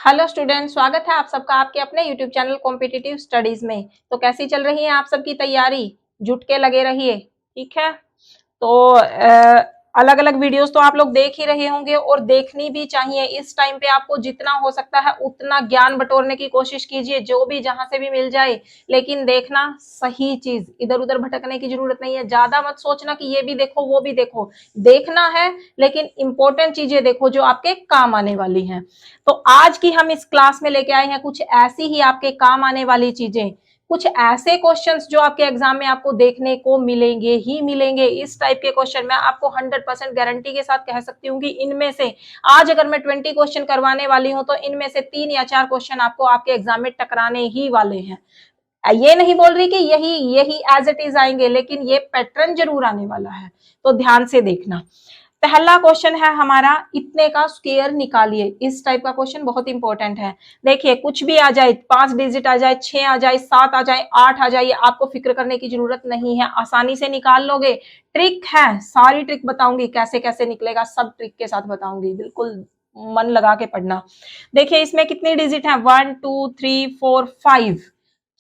Hello student, स्वागत है आप सबका आपके अपने यूट्यूब चैनल कॉम्पिटिटिव स्टडीज में। तो कैसी चल रही है आप सबकी तैयारी? जुट के लगे रहिए, ठीक है। तो अलग अलग वीडियोस तो आप लोग देख ही रहे होंगे और देखनी भी चाहिए। इस टाइम पे आपको जितना हो सकता है उतना ज्ञान बटोरने की कोशिश कीजिए, जो भी जहां से भी मिल जाए, लेकिन देखना सही चीज, इधर उधर भटकने की जरूरत नहीं है। ज्यादा मत सोचना कि ये भी देखो वो भी देखो, देखना है लेकिन इंपॉर्टेंट चीजें देखो जो आपके काम आने वाली हैं। तो आज की हम इस क्लास में लेके आए हैं कुछ ऐसी ही आपके काम आने वाली चीजें, कुछ ऐसे क्वेश्चंस जो आपके एग्जाम में आपको देखने को मिलेंगे ही मिलेंगे। इस टाइप के क्वेश्चन मैं आपको 100% गारंटी के साथ कह सकती हूँ कि इनमें से आज अगर मैं 20 क्वेश्चन करवाने वाली हूँ तो इनमें से 3 या 4 क्वेश्चन आपको आपके एग्जाम में टकराने ही वाले हैं। ये नहीं बोल रही कि यही यही एज इट इज आएंगे, लेकिन ये पैटर्न जरूर आने वाला है, तो ध्यान से देखना। पहला क्वेश्चन है हमारा, इतने का स्क्वायर निकालिए। इस टाइप का क्वेश्चन बहुत इंपॉर्टेंट है। देखिए कुछ भी आ जाए, 5 डिजिट आ जाए, 6 आ जाए, 7 आ जाए, 8 आ जाए, आपको फिक्र करने की जरूरत नहीं है, आसानी से निकाल लोगे। ट्रिक है, सारी ट्रिक बताऊंगी, कैसे कैसे निकलेगा सब ट्रिक के साथ बताऊंगी, बिल्कुल मन लगा के पढ़ना। देखिए इसमें कितनी डिजिट है, 1 2 3 4 5।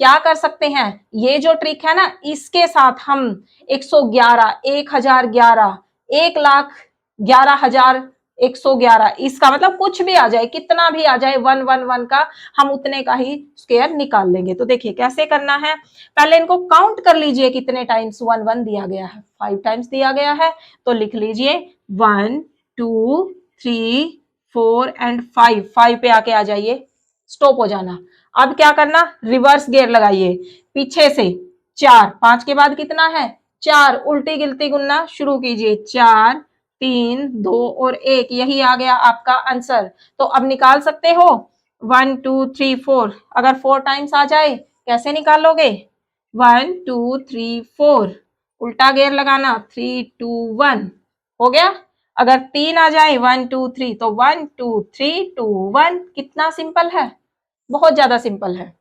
क्या कर सकते हैं, ये जो ट्रिक है ना, इसके साथ हम 111, 1011, 1,11,111, इसका मतलब कुछ भी आ जाए, कितना भी आ जाए, 111 का हम उतने का ही स्क्वायर निकाल लेंगे। तो देखिए कैसे करना है, पहले इनको काउंट कर लीजिए, कितने टाइम्स 1 1 दिया गया है, 5 टाइम्स दिया गया है। तो लिख लीजिए 1 2 3 4 एंड 5। 5 पे आके आ जाइए, स्टॉप हो जाना। अब क्या करना, रिवर्स गियर लगाइए, पीछे से 4, 5 के बाद कितना है 4, उल्टी गिनती गुनना शुरू कीजिए, 4 3 2 और 1, यही आ गया आपका आंसर। तो अब निकाल सकते हो 1 2 3 4। अगर 4 टाइम्स आ जाए कैसे निकालोगे, 1 2 3 4, उल्टा गेयर लगाना, 3 2 1, हो गया। अगर 3 आ जाए 1 2 3, तो 1 2 3 2 1। कितना सिंपल है, बहुत ज्यादा सिंपल है।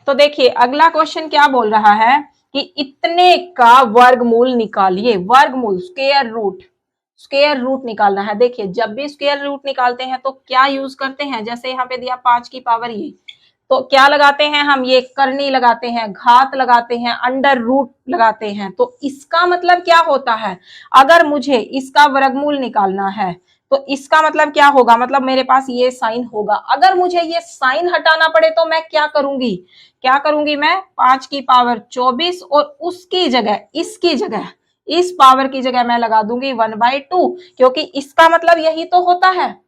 तो देखिए अगला क्वेश्चन क्या बोल रहा है कि इतने का वर्गमूल निकालिए। वर्गमूल, स्क्वायर रूट, स्क्वायर रूट निकालना है। देखिए जब भी स्क्वायर रूट निकालते हैं तो क्या यूज करते हैं, जैसे यहाँ पे दिया 5 की पावर ये, तो क्या लगाते हैं हम, ये करनी लगाते हैं, घात लगाते हैं, अंडर रूट लगाते हैं। तो इसका मतलब क्या होता है, अगर मुझे इसका वर्गमूल निकालना है तो इसका मतलब क्या होगा, मतलब मेरे पास ये साइन होगा। अगर मुझे ये साइन हटाना पड़े तो मैं क्या करूंगी, क्या करूंगी मैं, 5 की पावर 24 और उसकी जगह, इसकी जगह, इस पावर की जगह मैं लगा दूंगी 1/2, क्योंकि इसका मतलब यही तो होता है।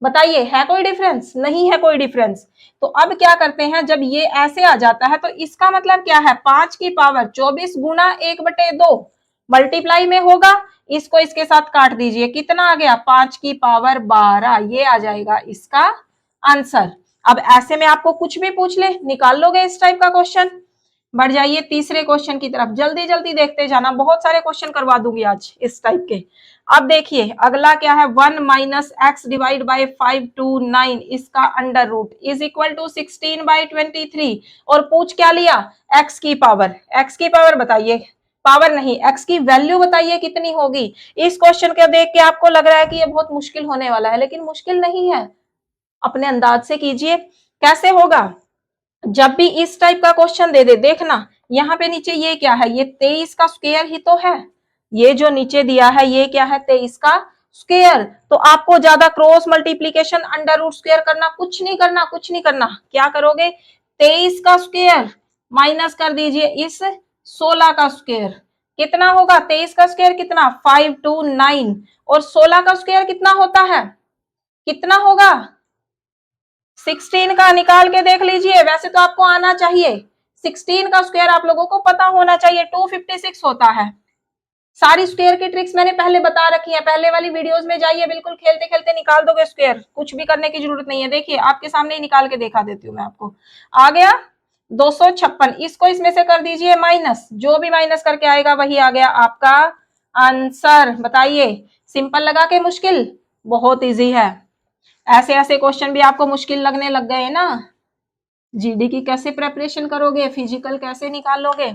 बताइए है कोई डिफरेंस, नहीं है कोई डिफरेंस। तो अब क्या करते हैं, जब ये ऐसे आ जाता है तो इसका मतलब क्या है, 5 की पावर 24 गुना 1/2 मल्टीप्लाई में होगा, इसको इसके साथ काट दीजिए, कितना आ गया 5 की पावर 12, ये आ जाएगा इसका आंसर। अब ऐसे में आपको कुछ भी पूछ ले निकाल लोगे इस टाइप का क्वेश्चन। बढ़ जाइए तीसरे क्वेश्चन की तरफ, जल्दी जल्दी देखते जाना, बहुत सारे क्वेश्चन करवा दूंगी आज इस टाइप के। अब देखिए अगला क्या है, 1 minus x divide by 5 to 9, इसका under root is equal to 16/23। और पूछ क्या लिया, एक्स की पावर, एक्स की पावर बताइए, पावर नहीं एक्स की वैल्यू बताइए कितनी होगी। इस क्वेश्चन को देख के आपको लग रहा है कि ये बहुत मुश्किल होने वाला है, लेकिन मुश्किल नहीं है, अपने अंदाज से कीजिए। कैसे होगा, जब भी इस टाइप का क्वेश्चन दे दे, देखना यहाँ पे नीचे ये क्या है, ये 23 का स्क्वायर ही तो है। ये जो नीचे दिया है ये क्या है, 23 का स्क्वायर। तो आपको ज्यादा cross multiplication, under root square करना कुछ नहीं करना, कुछ नहीं करना। क्या करोगे, 23 का स्क्वायर माइनस कर दीजिए इस 16 का स्क्वायर, कितना होगा 23 का स्क्वायर कितना 5 टू 9, और 16 का स्क्वायर कितना होता है, कितना होगा 16 का निकाल के देख लीजिए, वैसे तो आपको आना चाहिए, 16 का स्क्वायर आप लोगों को पता होना चाहिए, 256 होता है। सारी स्क्वायर की ट्रिक्स मैंने पहले बता रखी है, पहले वाली वीडियोस में जाइए, बिल्कुल खेलते खेलते निकाल दोगे स्क्वायर, कुछ भी करने की जरूरत नहीं है। देखिए आपके सामने ही निकाल के दिखा देती हूँ मैं आपको। आ गया 256, इसको इसमें से कर दीजिए माइनस, जो भी माइनस करके आएगा वही आ गया आपका आंसर। बताइए सिंपल लगा के मुश्किल, बहुत इजी है। ऐसे ऐसे क्वेश्चन भी आपको मुश्किल लगने लग गए ना, जीडी की कैसे प्रेपरेशन करोगे, फिजिकल कैसे निकालोगे।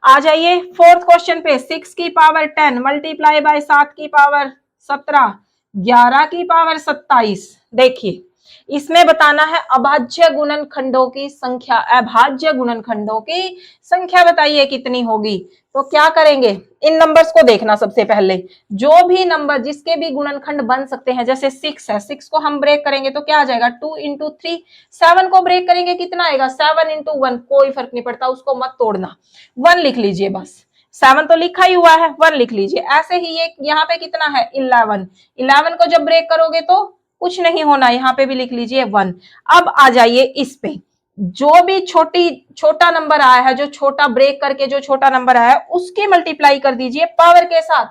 आ जाइए फोर्थ क्वेश्चन पे, 6 की पावर 10 मल्टीप्लाई बाय 7 की पावर 17, 11 की पावर 27। देखिए इसमें बताना है अभाज्य गुणनखंडों की संख्या, अभाज्य गुणनखंडों की संख्या बताइए कितनी होगी। तो क्या करेंगे, इन नंबर्स को देखना सबसे पहले, जो भी नंबर जिसके भी गुणनखंड बन सकते हैं, जैसे 6 है, 6 को हम ब्रेक करेंगे तो क्या आ जाएगा 2 इंटू 3। 7 को ब्रेक करेंगे कितना आएगा 7 इंटू 1, कोई फर्क नहीं पड़ता, उसको मत तोड़ना, 1 लिख लीजिए बस। 7 तो लिखा ही हुआ है, 1 लिख लीजिए। ऐसे ही ये यहाँ पे कितना है 11, 11 को जब ब्रेक करोगे तो कुछ नहीं होना, यहाँ पे भी लिख लीजिए 1। अब आ जाइए इस पे, जो भी छोटा नंबर आया है, जो छोटा ब्रेक करके जो छोटा नंबर आया है उसकी मल्टीप्लाई कर दीजिए पावर के साथ,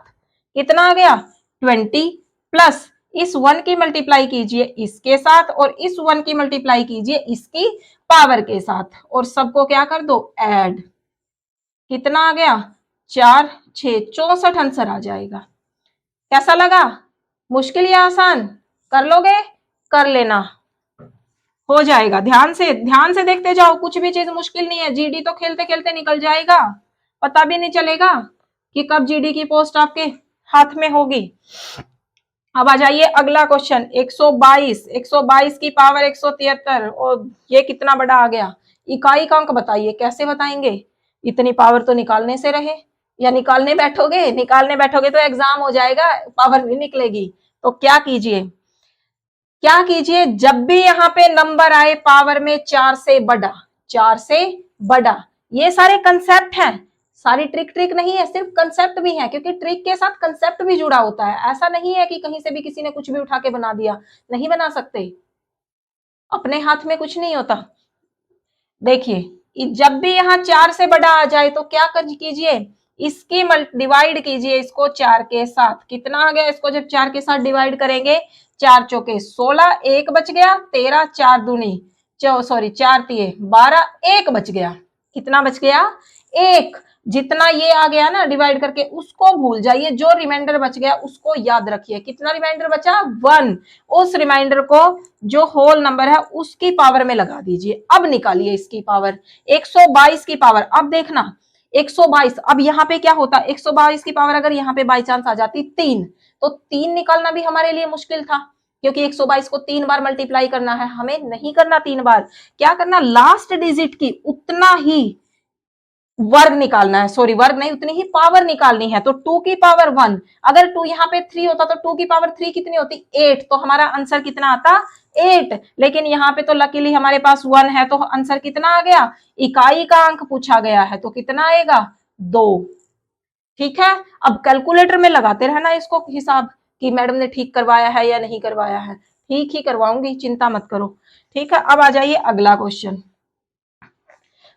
कितना आ गया 20, प्लस इस 1 की मल्टीप्लाई कीजिए इसके साथ और इस 1 की मल्टीप्लाई कीजिए इसकी पावर के साथ और सबको क्या कर दो ऐड, कितना आ गया 4 6 64 आंसर आ जाएगा। कैसा लगा, मुश्किल या आसान, कर लोगे, कर लेना, हो जाएगा। ध्यान से देखते जाओ, कुछ भी चीज मुश्किल नहीं है। जीडी तो खेलते खेलते निकल जाएगा, पता भी नहीं चलेगा कि कब जीडी की पोस्ट आपके हाथ में होगी। अब आ जाइए अगला क्वेश्चन, 122 की पावर 173 और ये कितना बड़ा आ गया, इकाई का अंक बताइए, कैसे बताएंगे, इतनी पावर तो निकालने से रहे, या निकालने बैठोगे तो एग्जाम हो जाएगा, पावर नहीं निकलेगी। तो क्या कीजिए जब भी यहाँ पे नंबर आए पावर में 4 से बड़ा, ये सारे कंसेप्ट हैं, सारी ट्रिक नहीं है, सिर्फ कंसेप्ट भी है, क्योंकि ट्रिक के साथ कंसेप्ट भी जुड़ा होता है। ऐसा नहीं है कि कहीं से भी किसी ने कुछ भी उठा के बना दिया, नहीं बना सकते, अपने हाथ में कुछ नहीं होता। देखिए जब भी यहाँ 4 से बड़ा आ जाए तो क्या कीजिए, इसकी डिवाइड कीजिए इसको 4 के साथ, कितना आ गया, इसको जब 4 के साथ डिवाइड करेंगे 4 चौके 16, 1 बच गया 13, 4 दूनी 4 तिये 12, 1 बच गया, कितना बच गया 1। जितना ये आ गया ना डिवाइड करके उसको भूल जाइए, जो रिमाइंडर बच गया उसको याद रखिए। कितना रिमाइंडर बचा 1, उस रिमाइंडर को जो होल नंबर है उसकी पावर में लगा दीजिए। अब निकालिए इसकी पावर, 122 की पावर, अब देखना 122, अब यहाँ पे क्या होता, 122 की पावर अगर यहाँ पे बाई चांस आ जाती 3, तो 3 निकालना भी हमारे लिए मुश्किल था, क्योंकि 122 को 3 बार मल्टीप्लाई करना है, हमें नहीं करना 3 बार, क्या करना लास्ट डिजिट की उतना ही वर्ग निकालना है, सॉरी वर्ग नहीं, उतनी ही पावर निकालनी है। तो 2 की पावर 1, अगर 2 यहाँ पे 3 होता तो 2 की पावर 3 कितनी होती 8, तो हमारा आंसर कितना आता 8। लेकिन यहाँ पे तो लकीली हमारे पास 1 है, तो आंसर कितना आ गया, इकाई का अंक पूछा गया है तो कितना आएगा 2। ठीक है, अब कैलकुलेटर में लगाते रहना इसको हिसाब कि मैडम ने ठीक करवाया है या नहीं करवाया है, ठीक ही करवाऊंगी, चिंता मत करो। ठीक है, अब आ जाइए अगला क्वेश्चन,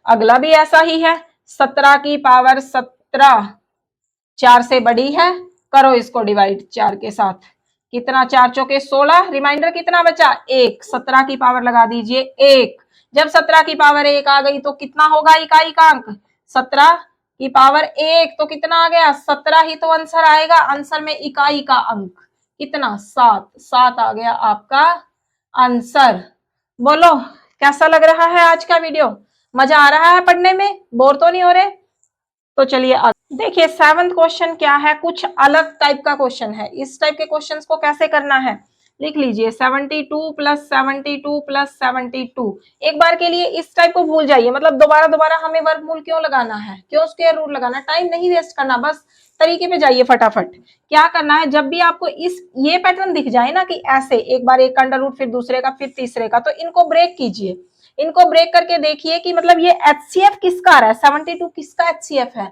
अगला भी ऐसा ही है, 17 की पावर 17 4 से बड़ी है, करो इसको डिवाइड 4 के साथ, कितना 4 चौके 16, रिमाइंडर कितना बचा 1, 17 की पावर लगा दीजिए 1। जब 17 की पावर 1 आ गई तो कितना होगा इकाई का अंक, 17 की पावर 1 तो कितना आ गया 17 ही तो आंसर आएगा, आंसर में इकाई का अंक कितना 7 आ गया आपका आंसर। बोलो कैसा लग रहा है आज का वीडियो, मजा आ रहा है पढ़ने में, बोर तो नहीं हो रहे। तो चलिए देखिए 7th क्वेश्चन क्या है, कुछ अलग टाइप का क्वेश्चन है। इस टाइप के क्वेश्चंस को कैसे करना है लिख लीजिए, 72 प्लस 72 प्लस 72। एक बार के लिए इस टाइप को भूल जाइए, मतलब दोबारा हमें वर्गमूल क्यों लगाना है, क्यों स्क्वायर रूट लगाना, टाइम नहीं वेस्ट करना, बस तरीके पे जाइए फटाफट। क्या करना है, जब भी आपको ये पैटर्न दिख जाए ना कि ऐसे एक बार एक का अंडर रूट, फिर दूसरे का, फिर तीसरे का, तो इनको ब्रेक कीजिए। इनको ब्रेक करके देखिए कि मतलब ये HCF किसका आ रहा है, 72 किसका HCF है,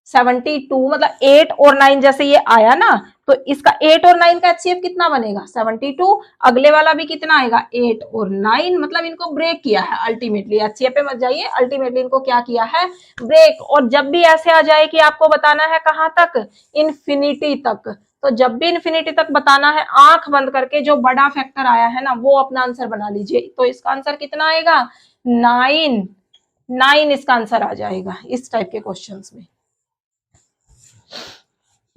72 मतलब 8 और 9 जैसे ये आया ना, तो इसका 8 और 9 का HCF कितना बनेगा 72, अगले वाला भी कितना आएगा 8 और 9, मतलब इनको ब्रेक किया है अल्टीमेटली, HCF पे मत जाइए, अल्टीमेटली इनको क्या किया है ब्रेक। और जब भी ऐसे आ जाए कि आपको बताना है कहां तक, इन्फिनिटी तक, तो जब भी इन्फिनिटी तक बताना है आंख बंद करके जो बड़ा फैक्टर आया है ना वो अपना आंसर बना लीजिए। तो इसका आंसर कितना आएगा 9 इसका आंसर आ जाएगा इस टाइप के क्वेश्चंस में।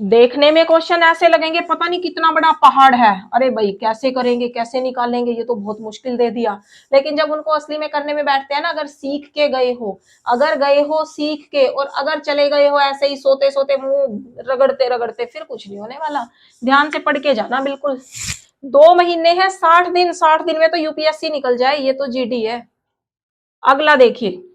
देखने में क्वेश्चन ऐसे लगेंगे पता नहीं कितना बड़ा पहाड़ है, अरे भाई कैसे करेंगे, कैसे निकालेंगे, ये तो बहुत मुश्किल दे दिया। लेकिन जब उनको असली में करने में बैठते हैं ना, अगर सीख के गए हो, अगर गए हो सीख के, और अगर चले गए हो ऐसे ही सोते सोते मुंह रगड़ते रगड़ते, फिर कुछ नहीं होने वाला। ध्यान से पढ़ के जाना बिल्कुल। 2 महीने हैं, 60 दिन, 60 दिन में तो यूपीएससी निकल जाए, ये तो जीडी है। अगला देखिए,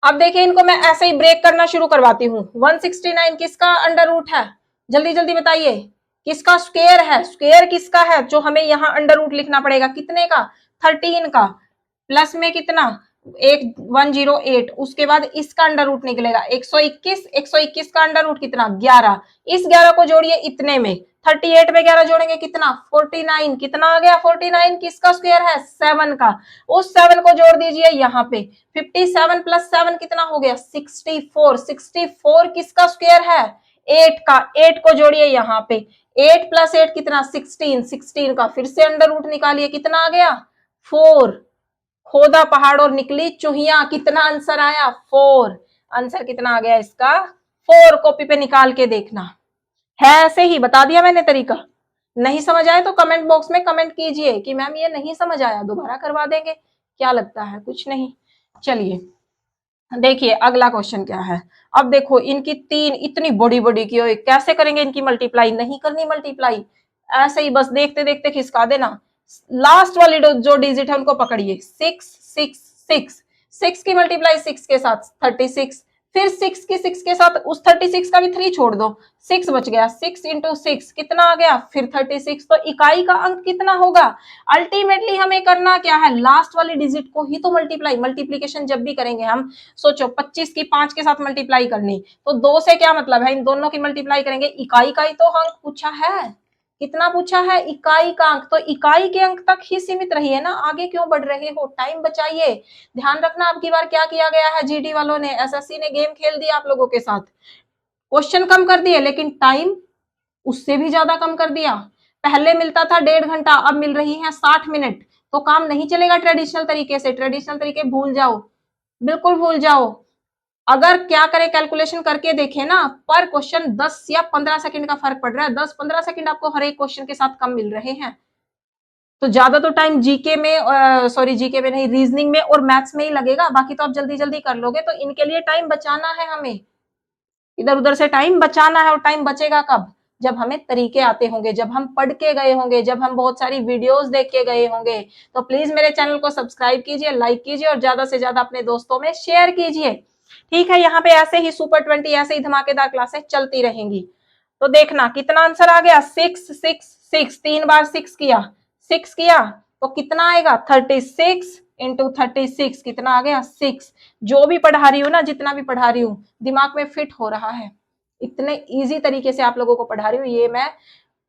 अब देखिए इनको मैं ऐसे ही ब्रेक करना शुरू करवाती हूँ। 169 किसका अंडर रूट है, जल्दी जल्दी बताइए, किसका स्क्वायर है, स्क्वायर किसका है, जो हमें यहाँ अंडर रूट लिखना पड़ेगा, कितने का, 13 का, प्लस में कितना, 108, उसके बाद इसका अंडर रूट निकलेगा 121, 121 का अंडर रूट कितना, 11, इस 11 को जोड़िए इतने में, 38 में 11 जोड़ेंगे कितना, 49, कितना आ गया 49, किसका स्क्वायर है, 7 का, उस 7 को जोड़ दीजिए यहाँ पे, 57 प्लस 7 कितना हो गया, 64, 64 किसका स्क्वायर है, 8 का, 8 को जोड़िए यहाँ पे, 8 प्लस 8 कितना, 16, 16 का फिर से अंडर रूट निकालिए, कितना आ गया, 4, खोदा पहाड़ और निकली चूहिया, कितना आंसर आया, 4, आंसर कितना आ गया इसका, 4, कॉपी पे निकाल के देखना है, ऐसे ही बता दिया मैंने तरीका। नहीं समझ आए तो कमेंट बॉक्स में कमेंट कीजिए कि मैम ये नहीं समझ आया, दोबारा करवा देंगे, क्या लगता है, कुछ नहीं। चलिए देखिए अगला क्वेश्चन क्या है। अब देखो इनकी 3 इतनी बड़ी बड़ी की, कैसे करेंगे इनकी मल्टीप्लाई, नहीं करनी मल्टीप्लाई, ऐसे ही बस देखते देखते खिसका देना। लास्ट वाली जो डिजिट है उनको पकड़िए, 6 6 6, 6 की मल्टीप्लाई 6 के साथ 36, फिर 6 की 6 के साथ उस 36 का भी 3 छोड़ दो, 6 बच गया, 6 इंटू 6 कितना आ गया, फिर 36, तो इकाई का अंक कितना होगा। अल्टीमेटली हमें करना क्या है, लास्ट वाली डिजिट को ही तो मल्टीप्लाई, मल्टीप्लीकेशन जब भी करेंगे हम, सोचो 25 की 5 के साथ मल्टीप्लाई करनी, तो 2 से क्या मतलब है, इन दोनों की मल्टीप्लाई करेंगे, इकाई का ही तो अंक पूछा है, कितना पूछा है, इकाई का अंक, तो इकाई के अंक तक ही सीमित रहिए ना, आगे क्यों बढ़ रहे हो, टाइम बचाइए। ध्यान रखना अब की बार क्या किया गया है, जीडी वालों ने, एसएससी ने गेम खेल दिया आप लोगों के साथ, क्वेश्चन कम कर दिए लेकिन टाइम उससे भी ज्यादा कम कर दिया। पहले मिलता था 1.5 घंटा, अब मिल रही है 60 मिनट, तो काम नहीं चलेगा ट्रेडिशनल तरीके से, ट्रेडिशनल तरीके भूल जाओ, बिल्कुल भूल जाओ। अगर क्या करें, कैलकुलेशन करके देखें ना, पर क्वेश्चन 10 या 15 सेकंड का फर्क पड़ रहा है, 10-15 सेकंड आपको हर एक क्वेश्चन के साथ कम मिल रहे हैं, तो ज्यादा तो टाइम जीके में, सॉरी जीके में नहीं, रीजनिंग में और मैथ्स में ही लगेगा, बाकी तो आप जल्दी जल्दी कर लोगे, तो इनके लिए टाइम बचाना है हमें, इधर उधर से टाइम बचाना है, और टाइम बचेगा कब, जब हमें तरीके आते होंगे, जब हम पढ़ के गए होंगे, जब हम बहुत सारी वीडियोस देख के गए होंगे। तो प्लीज मेरे चैनल को सब्सक्राइब कीजिए, लाइक कीजिए और ज्यादा से ज्यादा अपने दोस्तों में शेयर कीजिए, ठीक है। यहाँ पे ऐसे ही सुपर 20 ऐसे ही धमाकेदार क्लासेस चलती रहेंगी। तो देखना कितना आंसर आ गया, 6 6 6, 3 बार 6 किया, 6 किया तो कितना आएगा, 36 इंटू 36 कितना आ गया, 6। जो भी पढ़ा रही हूँ ना, जितना भी पढ़ा रही हूँ दिमाग में फिट हो रहा है, इतने इजी तरीके से आप लोगों को पढ़ा रही हूँ, ये मैं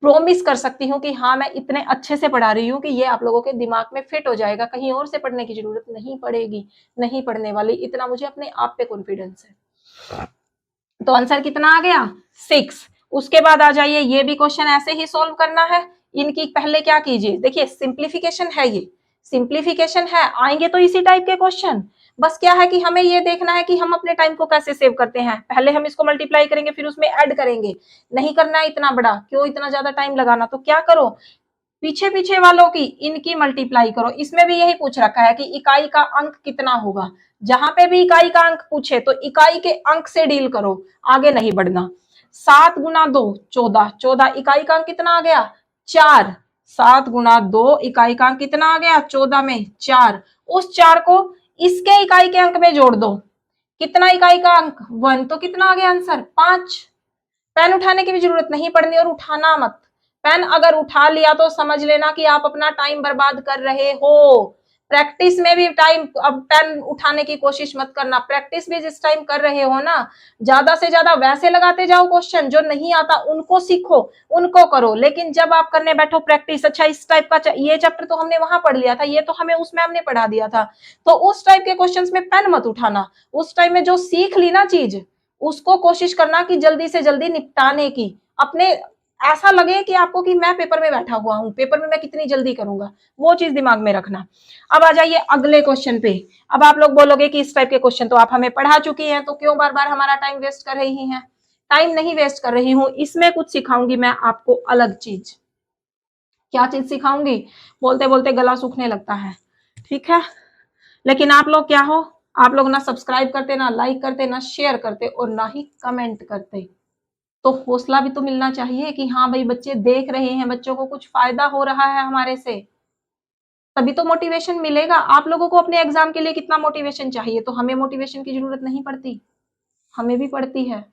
प्रोमिस कर सकती हूँ कि हाँ मैं इतने अच्छे से पढ़ा रही हूँ कि ये आप लोगों के दिमाग में फिट हो जाएगा, कहीं और से पढ़ने की जरूरत नहीं पड़ेगी, नहीं पढ़ने वाली, इतना मुझे अपने आप पे कॉन्फिडेंस है। तो आंसर कितना आ गया, 6। उसके बाद आ जाइए, ये भी क्वेश्चन ऐसे ही सोल्व करना है। इनकी पहले क्या कीजिए, देखिए सिंप्लीफिकेशन है, ये सिंप्लीफिकेशन है, आएंगे तो इसी टाइप के क्वेश्चन, बस क्या है कि हमें ये देखना है कि हम अपने टाइम को कैसे सेव करते हैं, पहले हम इसको मल्टीप्लाई करेंगे फिर उसमें ऐड करेंगे, नहीं करना है इतना बड़ा, क्यों इतना ज्यादा टाइम लगाना, तो क्या करो, पीछे पीछे वालों की इनकी मल्टीप्लाई करो। इसमें भी यही पूछ रखा है कि इकाई का अंक कितना होगा, जहां पे भी इकाई का अंक पूछे तो इकाई के अंक से डील करो, आगे नहीं बढ़ना। 7 गुना 2 14, 14 इकाई का अंक कितना आ गया, 4, 7 गुना 2 इकाई का अंक कितना आ गया, 14 में 4, उस 4 को इसके इकाई के अंक में जोड़ दो, कितना इकाई का अंक 1, तो कितना आ गया आंसर 5। पेन उठाने की भी जरूरत नहीं पड़नी, और उठाना मत, पेन अगर उठा लिया तो समझ लेना कि आप अपना टाइम बर्बाद कर रहे हो। प्रैक्टिस में भी टाइम, अब पेन उठाने की कोशिश मत करना, प्रैक्टिस भी जिस टाइम कर रहे हो ना, ज्यादा से ज्यादा वैसे लगाते जाओ क्वेश्चन, जो नहीं आता उनको सीखो, उनको करो, लेकिन जब आप करने बैठो प्रैक्टिस, अच्छा इस टाइप का ये चैप्टर तो हमने वहां पढ़ लिया था, ये तो हमें उस मैम ने पढ़ा दिया था, तो उस टाइप के क्वेश्चंस में पेन मत उठाना, उस टाइम में जो सीख ली ना चीज उसको कोशिश करना कि जल्दी से जल्दी निपटाने की, अपने ऐसा लगे कि आपको कि मैं पेपर में बैठा हुआ हूं, पेपर में मैं कितनी जल्दी करूंगा, वो चीज दिमाग में रखना। अब आ जाइए अगले क्वेश्चन पे। अब आप लोग बोलोगे कि इस टाइप के क्वेश्चन तो आप हमें पढ़ा चुकी हैं, तो क्यों बार बार हमारा टाइम वेस्ट कर रही हैं, टाइम नहीं वेस्ट कर रही हूं, इसमें कुछ सिखाऊंगी मैं आपको अलग चीज। क्या चीज सिखाऊंगी? बोलते बोलते गला सूखने लगता है, ठीक है। लेकिन आप लोग क्या हो, आप लोग ना सब्सक्राइब करते, ना लाइक करते, ना शेयर करते और ना ही कमेंट करते। तो हौसला भी तो मिलना चाहिए कि हाँ भाई बच्चे देख रहे हैं, बच्चों को कुछ फायदा हो रहा है हमारे से, तभी तो मोटिवेशन मिलेगा। आप लोगों को अपने एग्जाम के लिए कितना मोटिवेशन चाहिए, तो हमें मोटिवेशन की जरूरत नहीं पड़ती? हमें भी पड़ती है,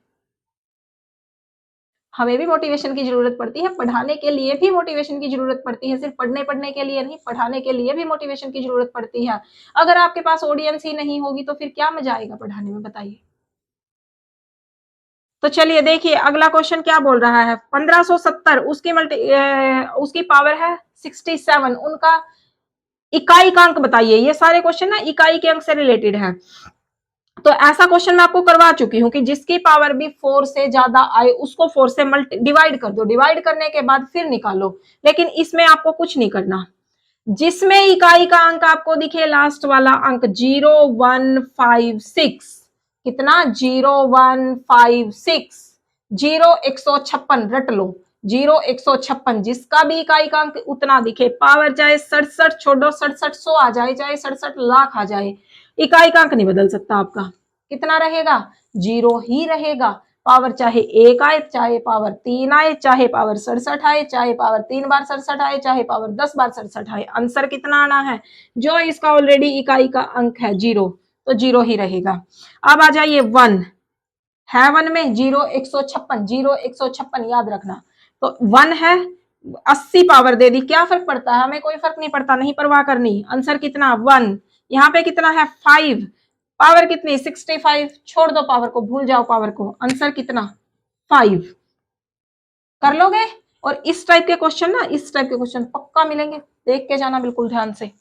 हमें भी मोटिवेशन की जरूरत पड़ती है, पढ़ाने के लिए भी मोटिवेशन की जरूरत पड़ती है, सिर्फ पढ़ने के लिए नहीं, पढ़ाने के लिए भी मोटिवेशन की जरूरत पड़ती है। अगर आपके पास ऑडियंस ही नहीं होगी तो फिर क्या मजा आएगा पढ़ाने में, बताइए। तो चलिए देखिए अगला क्वेश्चन क्या बोल रहा है। 1570 उसकी पावर है 67, उनका इकाई का अंक बताइए। ये सारे क्वेश्चन ना इकाई के अंक से रिलेटेड है। तो ऐसा क्वेश्चन मैं आपको करवा चुकी हूं कि जिसकी पावर भी 4 से ज्यादा आए उसको 4 से डिवाइड कर दो, डिवाइड करने के बाद फिर निकालो। लेकिन इसमें आपको कुछ नहीं करना, जिसमें इकाई का अंक आपको दिखे लास्ट वाला अंक 0156, कितना 0156, 0156 रट लो, 0156 जिसका भी इकाई का अंक उतना दिखे, पावर चाहे 67 छोड़ो 6700 आ जाए, चाहे 67 लाख आ जाए, इकाई का अंक नहीं बदल सकता आपका। कितना रहेगा? 0 ही रहेगा। पावर चाहे 1 आए, चाहे पावर 3 आए, चाहे पावर 67 आए, चाहे पावर 3 बार 67 आए, चाहे पावर 10 बार 67 आए, आंसर कितना आना है? जो इसका ऑलरेडी इकाई का अंक है 0, तो 0 ही रहेगा। अब आ जाइए 1 है, 1 में 0156, 0156 याद रखना। तो 1 है, 80 पावर दे दी, क्या फर्क पड़ता है, हमें कोई फर्क नहीं पड़ता, नहीं परवाह करनी। आंसर कितना? 1। यहाँ पे कितना है? 5। पावर कितनी? 65। छोड़ दो पावर को, भूल जाओ पावर को, आंसर कितना? 5। कर लोगे? और इस टाइप के क्वेश्चन ना, इस टाइप के क्वेश्चन पक्का मिलेंगे, देख के जाना बिल्कुल ध्यान से।